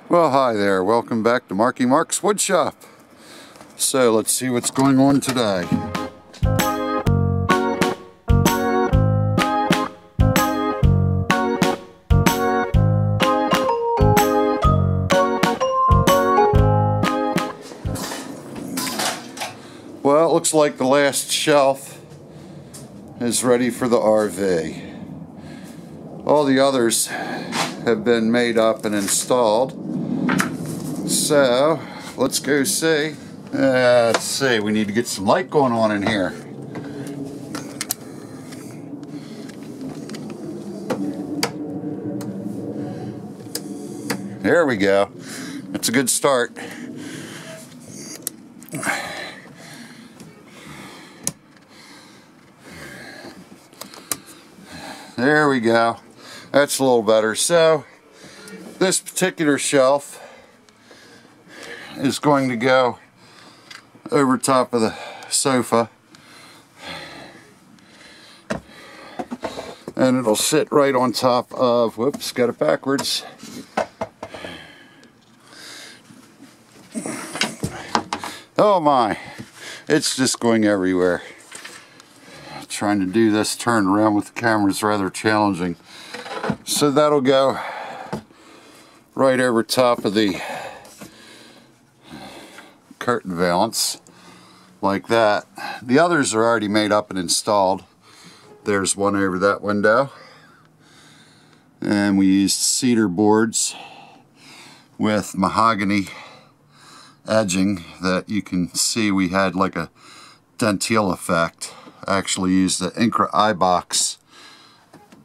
Well, hi there. Welcome back to Marky Mark's Woodshop. So let's see what's going on today. Well, it looks like the last shelf is ready for the RV. All the others have been made up and installed. So let's go see. Let's see, we need to get some light going on in here. There we go. That's a good start. There we go. That's a little better. So this particular shelf is going to go over top of the sofa, and it'll sit right on top of, whoops, got it backwards. Oh my, it's just going everywhere. Trying to do this turn around with the camera is rather challenging. So that'll go right over top of the curtain valance, like that. The others are already made up and installed. There's one over that window. And we used cedar boards with mahogany edging that you can see we had like a dentile effect. I actually used the I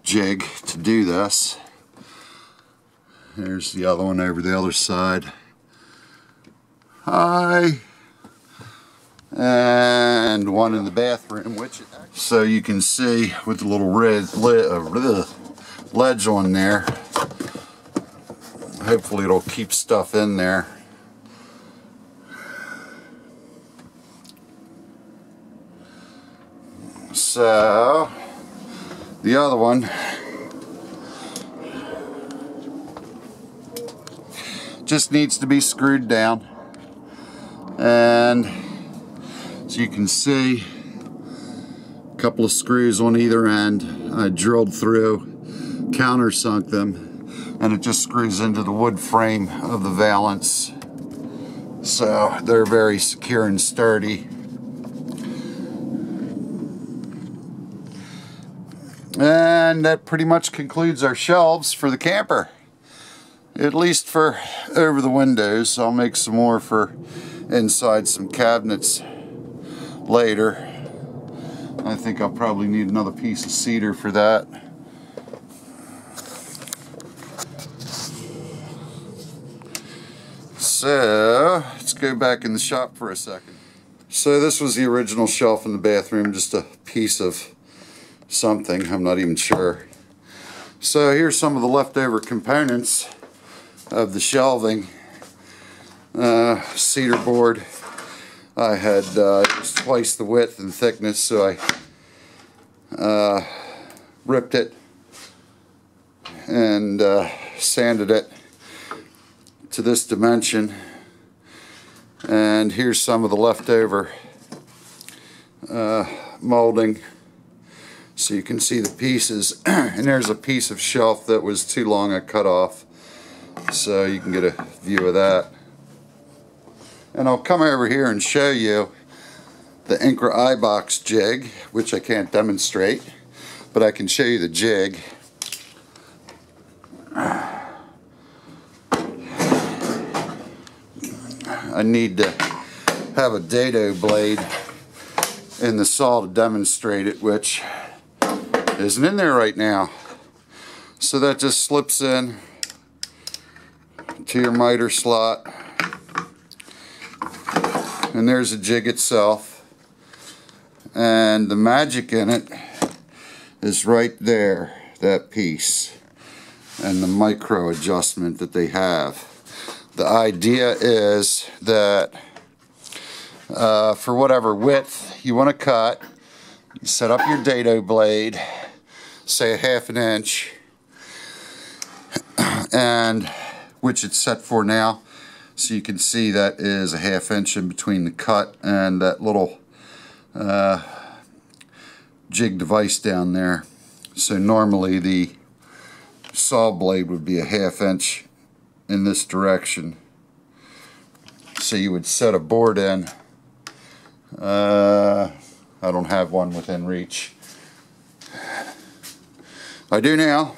Jig to do this. There's the other one over the other side. Hi. And one in the bathroom, so you can see with the little ledge on there. Hopefully it'll keep stuff in there. So the other one just needs to be screwed down, and as you can see, a couple of screws on either end. I drilled through, countersunk them, and it just screws into the wood frame of the valance, so they're very secure and sturdy. And that pretty much concludes our shelves for the camper, at least for over the windows. I'll make some more for inside some cabinets later. I think I'll probably need another piece of cedar for that. So let's go back in the shop for a second. So this was the original shelf in the bathroom, just a piece of something, I'm not even sure. So here's some of the leftover components of the shelving. Cedar board. I had just twice the width and thickness, so I ripped it and sanded it to this dimension. And here's some of the leftover molding. So you can see the pieces, and there's a piece of shelf that was too long, I cut off, so you can get a view of that. And I'll come over here and show you the I Jig, which I can't demonstrate, but I can show you the jig. I need to have a dado blade in the saw to demonstrate it, which isn't in there right now. So that just slips in to your miter slot, and there's the jig itself, and the magic in it is right there, that piece, and the micro adjustment that they have. The idea is that for whatever width you want to cut, you set up your dado blade, say a 1/2 inch, and which it's set for now. So you can see that is a 1/2 inch in between the cut and that little jig device down there. So normally the saw blade would be a 1/2 inch in this direction. So you would set a board in. I don't have one within reach. I do now.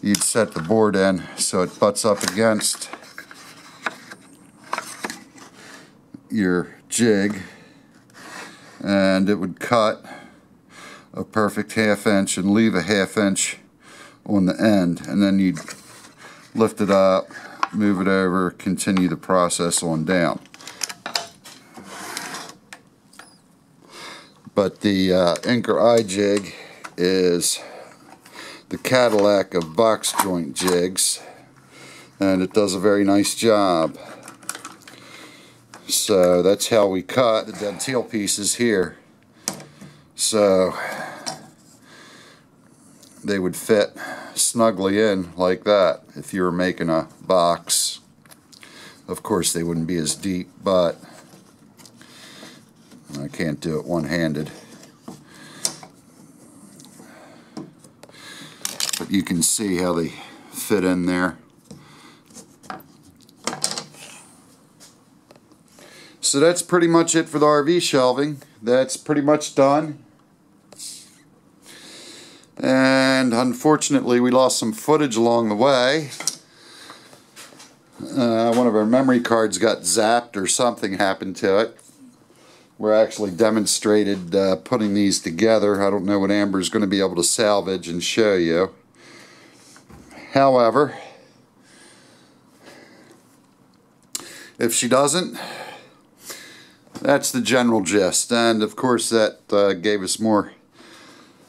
You'd set the board in so it butts up against your jig, and it would cut a perfect 1/2 inch and leave a 1/2 inch on the end, and then you'd lift it up, move it over, continue the process on down. But the Inker I Jig is the Cadillac of box joint jigs, and it does a very nice job. So that's how we cut the dentile pieces here. So they would fit snugly in like that if you were making a box. Of course they wouldn't be as deep, but I can't do it one-handed. But you can see how they fit in there. So that's pretty much it for the RV shelving. That's pretty much done. And unfortunately we lost some footage along the way. One of our memory cards got zapped or something happened to it. We actually demonstrated putting these together. I don't know what Amber's going to be able to salvage and show you. However, if she doesn't, that's the general gist. And of course that gave us more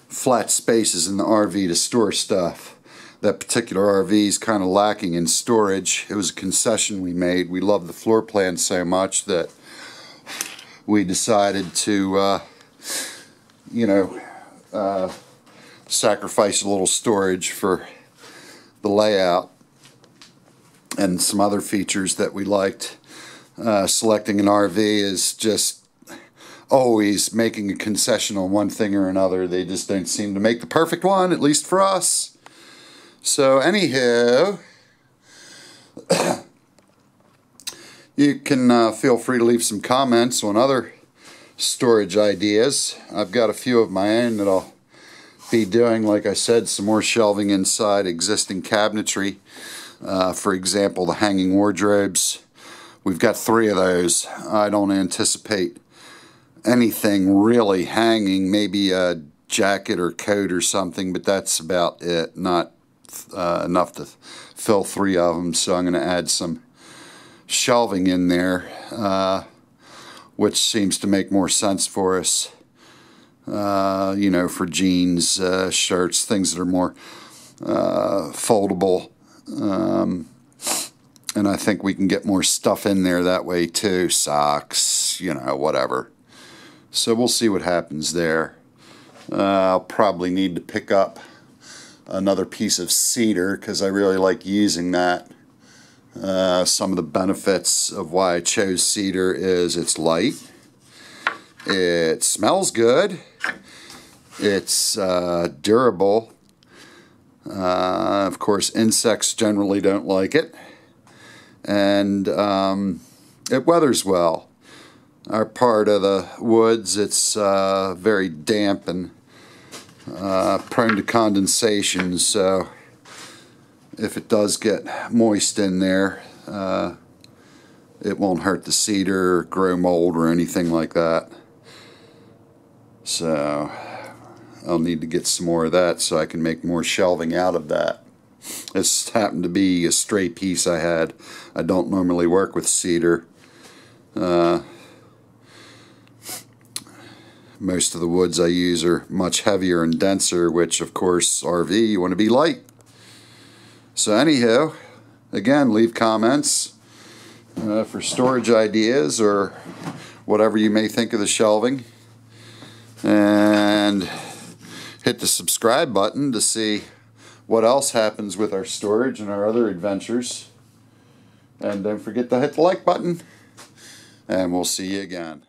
flat spaces in the RV to store stuff. That particular RV is kind of lacking in storage. It was a concession we made. We love the floor plan so much that we decided to sacrifice a little storage for the layout and some other features that we liked. Selecting an RV is just always making a concession on one thing or another. They just don't seem to make the perfect one, at least for us. So anywho, you can feel free to leave some comments on other storage ideas. I've got a few of my own that I'll be doing. Like I said, some more shelving inside existing cabinetry. For example, the hanging wardrobes. We've got 3 of those. I don't anticipate anything really hanging, maybe a jacket or coat or something, but that's about it. Not enough to fill 3 of them, so I'm going to add some shelving in there, which seems to make more sense for us. For jeans, shirts, things that are more foldable. And I think we can get more stuff in there that way too. Socks, whatever. So we'll see what happens there. I'll probably need to pick up another piece of cedar because I really like using that. Some of the benefits of why I chose cedar is it's light, it smells good, it's durable. Of course, insects generally don't like it, and it weathers well. Our part of the woods, it's very damp and prone to condensation, so if it does get moist in there, it won't hurt the cedar or grow mold or anything like that. So I'll need to get some more of that so I can make more shelving out of that. This happened to be a stray piece I had. I don't normally work with cedar. Most of the woods I use are much heavier and denser, which of course RV, you want to be light. So anyhow, again, leave comments for storage ideas or whatever you may think of the shelving. And hit the subscribe button to see what else happens with our storage and our other adventures. And don't forget to hit the like button. And we'll see you again.